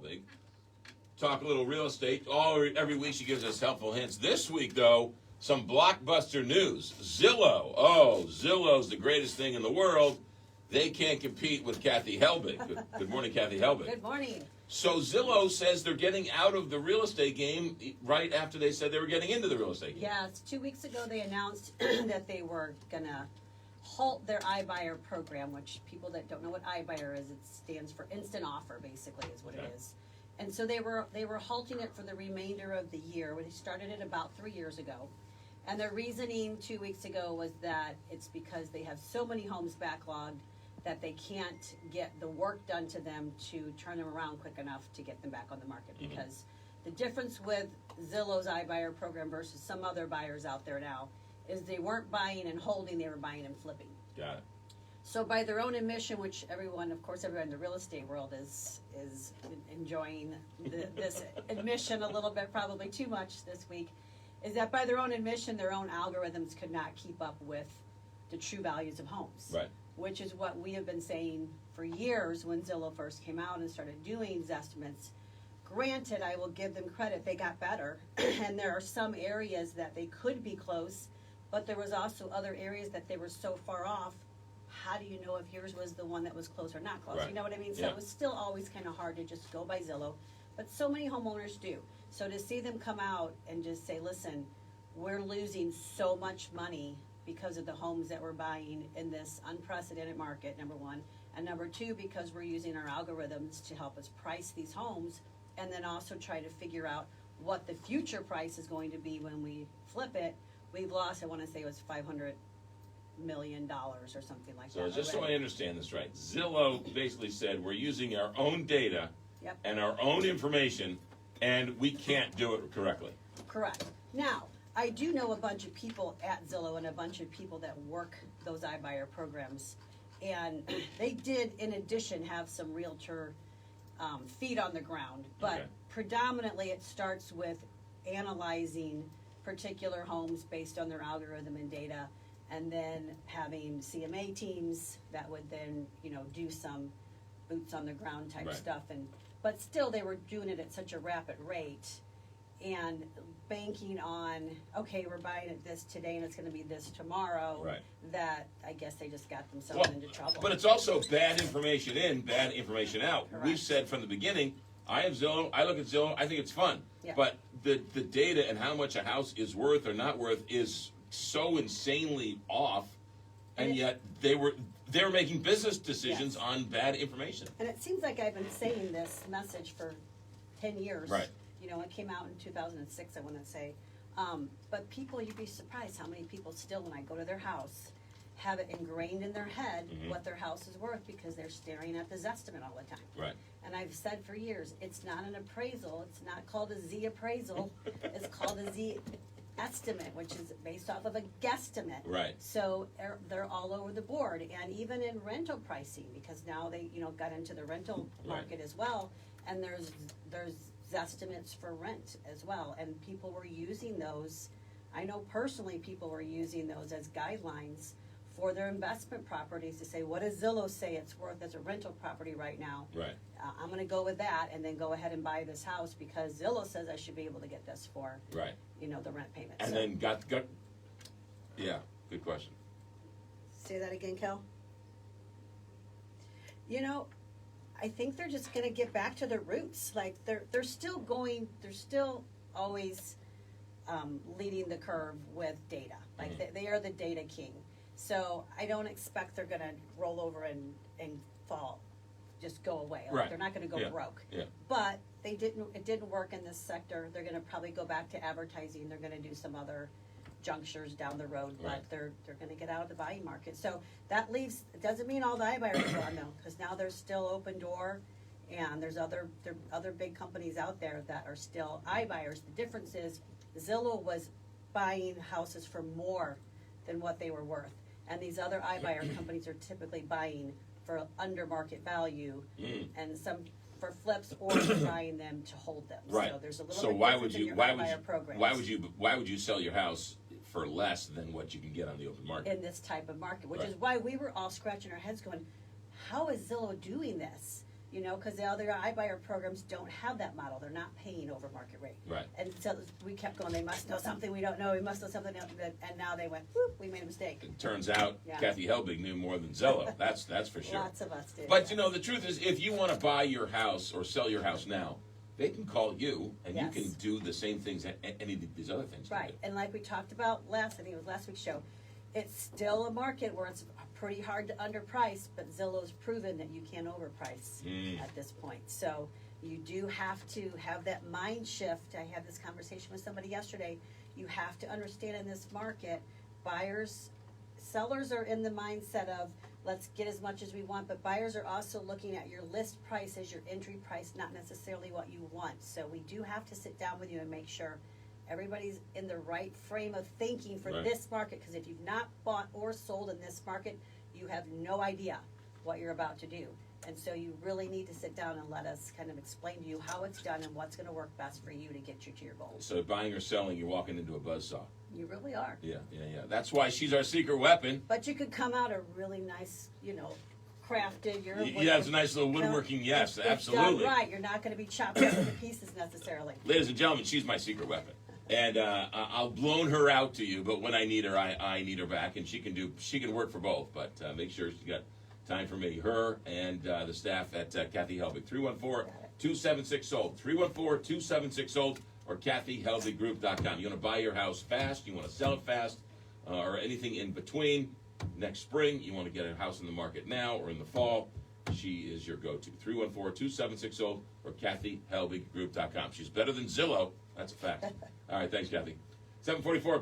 Helbig. Talk a little real estate. Every week she gives us helpful hints. This week, though, some blockbuster news. Zillow. Oh, Zillow's the greatest thing in the world. They can't compete with Kathy Helbig. Good morning, Kathy Helbig. Good morning. So Zillow says they're getting out of the real estate game right after they said they were getting into the real estate game. Yes, 2 weeks ago they announced that they were going to halt their iBuyer program, which people that don't know what iBuyer is, it stands for instant offer, basically, is what it is. And so they were halting it for the remainder of the year. They started it about 3 years ago. And their reasoning 2 weeks ago was that it's because they have so many homes backlogged that they can't get the work done to them to turn them around quick enough to get them back on the market. Because the difference with Zillow's iBuyer program versus some other buyers out there now is they weren't buying and holding, they were buying and flipping. Got it. So by their own admission, which everyone in the real estate world is enjoying this admission a little bit, probably too much this week, is that by their own admission, their own algorithms could not keep up with the true values of homes. Right. Which is what we have been saying for years when Zillow first came out and started doing Zestimates. Granted, I will give them credit, they got better, and there are some areas that they could be close, but there was also other areas that they were so far off. How do you know if yours was the one that was close or not close? Right. You know what I mean? So Yeah. it was still always kind of hard to just go by Zillow, but so many homeowners do. So to see them come out and just say, listen, we're losing so much money because of the homes that we're buying in this unprecedented market, number one. And number two, because we're using our algorithms to help us price these homes and then also try to figure out what the future price is going to be when we flip it. We've lost, I want to say it was $500 million or something like that. So just so I understand this right, Zillow basically said we're using our own data and our own information and we can't do it correctly. Correct. Now, I do know a bunch of people at Zillow and a bunch of people that work those iBuyer programs, and they did, in addition, have some realtor feet on the ground, but predominantly it starts with analyzing particular homes based on their algorithm and data, and then having CMA teams that would then, do some boots on the ground type stuff, but still they were doing it at such a rapid rate. And banking on, okay, we're buying it this today and it's going to be this tomorrow, that I guess they just got themselves into trouble. But it's also bad information in, bad information out. Correct. We've said from the beginning, I have Zillow, I look at Zillow, I think it's fun. Yeah. But the data and how much a house is worth or not worth is so insanely off, and yet they were making business decisions on bad information. And it seems like I've been saying this message for 10 years. Right. It came out in 2006, I want to say. But people, you'd be surprised how many people still, when I go to their house, have it ingrained in their head what their house is worth because they're staring at the Zestimate all the time. Right. And I've said for years, it's not an appraisal. It's not called a Z appraisal. It's called a Z estimate, which is based off of a guesstimate. Right. So they're all over the board, and even in rental pricing, because now they got into the rental market as well, and there's estimates for rent as well, and people were using those. I know personally people were using those as guidelines for their investment properties to say, what does Zillow say it's worth as a rental property right now? Right. I'm going to go with that and then go ahead and buy this house because Zillow says I should be able to get this for the rent payment. And then got good question. Say that again, Kel. I think they're just going to get back to their roots. Like they're still always leading the curve with data. Like they are the data king. So I don't expect they're going to roll over and fall, just go away. Like they're not going to go broke. Yeah. But it didn't work in this sector. They're going to probably go back to advertising. They're going to do some other junctures down the road, but they're going to get out of the buying market. So that leaves, it doesn't mean all the iBuyers are gone though, because now there's still Open Door, and there are other big companies out there that are still iBuyers. The difference is Zillow was buying houses for more than what they were worth, and these other iBuyer companies are typically buying for under market value, and some for flips or buying them to hold them. Right. So there's a little bit difference in your iBuyer programs. Why would you sell your house for less than what you can get on the open market? In this type of market, which is why we were all scratching our heads going, how is Zillow doing this? You know, because the other iBuyer programs don't have that model. They're not paying over market rate. Right. And so we kept going, they must know something we don't know, we must know something else, and now they went, whoop, we made a mistake. It turns out Yeah. Kathy Helbig knew more than Zillow. That's for sure. Lots of us did. But yeah. you know, the truth is, if you want to buy your house or sell your house now, they can call you, and Yes. you can do the same things that any of these other things can Right, do. and like we talked about I think it was last week's show, it's still a market where it's pretty hard to underprice, but Zillow's proven that you can't overprice at this point. So you do have to have that mind shift. I had this conversation with somebody yesterday. You have to understand in this market, sellers are in the mindset of let's get as much as we want, but buyers are also looking at your list price as your entry price, not necessarily what you want. So we do have to sit down with you and make sure everybody's in the right frame of thinking for Right. this market, because if you've not bought or sold in this market, you have no idea what you're about to do. And so you really need to sit down and let us kind of explain to you how it's done and what's gonna work best for you to get you to your goals. So buying or selling, you're walking into a buzzsaw. You really are. Yeah. That's why she's our secret weapon. But you could come out a really nice, crafted, Yeah, it's a nice little woodworking, yes, it's absolutely. done right, you're not gonna be chopped up into pieces necessarily. Ladies and gentlemen, she's my secret weapon. And I'll loan her out to you, but when I need her, I need her back, and she can work for both. But make sure she's got time for me, her and the staff at Kathy Helbig. 314-276-SOLD. 314-276-SOLD or KathyHelbigGroup.com. You want to buy your house fast, you want to sell it fast, or anything in between. Next spring, you want to get a house in the market now or in the fall, she is your go-to. 314-276-SOLD or KathyHelbigGroup.com. She's better than Zillow. That's a fact. All right, thanks, Kathy. 7:44.